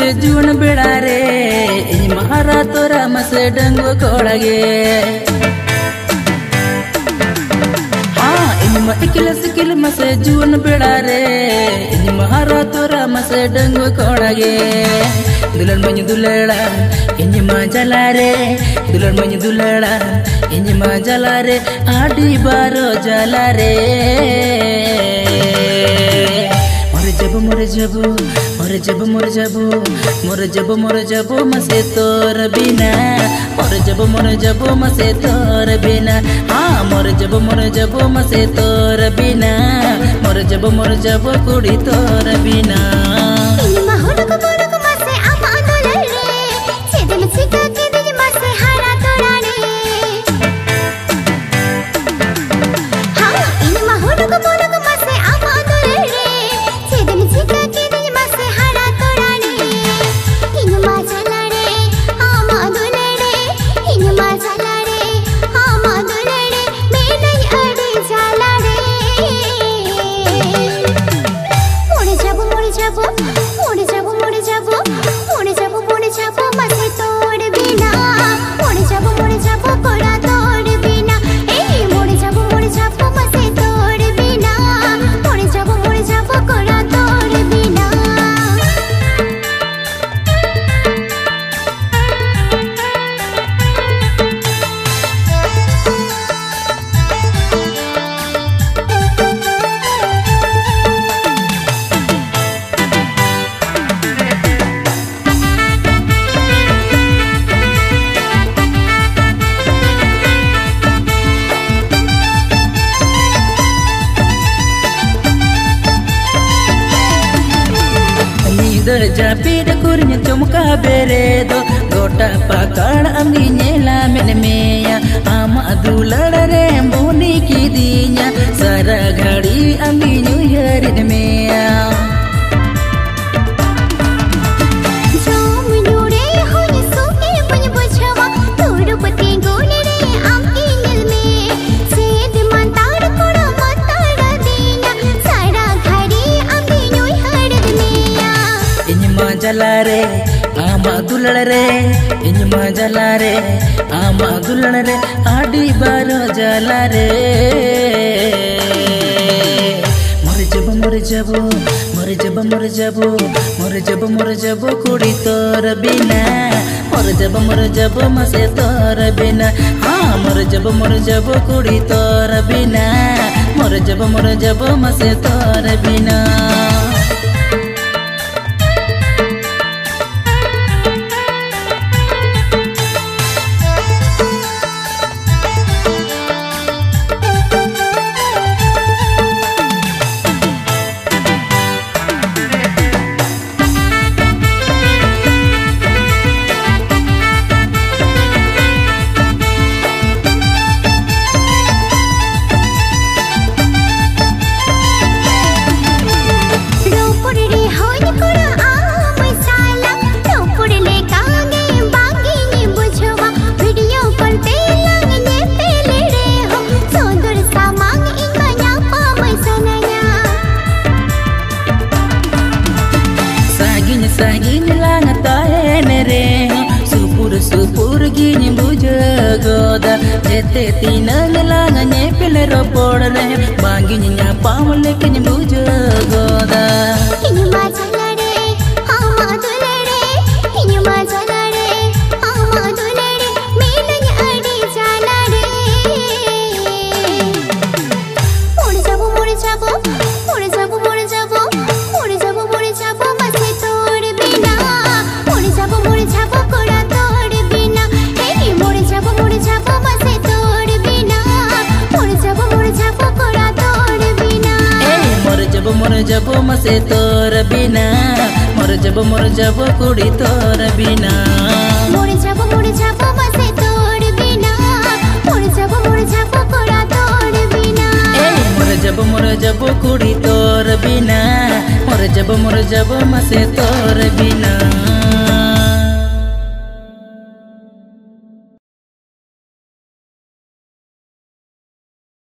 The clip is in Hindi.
मसे जुन बेड़ा रे इन महारा तोरा मसे डंगो कोड़गे हाँ इन इकिल मसे जुन बेड़ा रे इन महारा तोरा मसे डंगो कोड़गे दुलन मഞ്ഞ दुलड़ा इन मजला रे दुलन मഞ്ഞ दुलड़ा इन मजला रे आडी बारो जला रे मोर जब मसे तोर बिना मोर जब मसे तोर बिना हाँ मोर जब मसे तोर बिना मोर जब कुड़ी तोर बिना Japid kurnya cumka beredo gota pakar amni nyela menemeya ama adulada remboni kidinya sara ghadi amni nyuyarid meya जला रे आमा दुलड़ रे इन मजला रे आमा दुलड़ रे आडी बारो जला रे मोर जब कुड़ी तोर बिना मोर जब मसे तोर बिना हाँ मोर जब कुड़ी तोर बिना मोर जब मसे तोर बिना Sagin lang tahe nere supur gini buja goda jete tinang lang nyepil ropor re bangi nya pamle kini buja goda ini majala re ama dulare ini majala re ama dulare menanya adi jala re mor jabo मोर जब मसे तोर बिना मोर जब कुड़ी तोर बिना मोर जब मसे तोर बिना मोर जब कुड़ा तोर बिना मोर जब कुड़ी तोर बिना मोर जब मसे तोर बिना।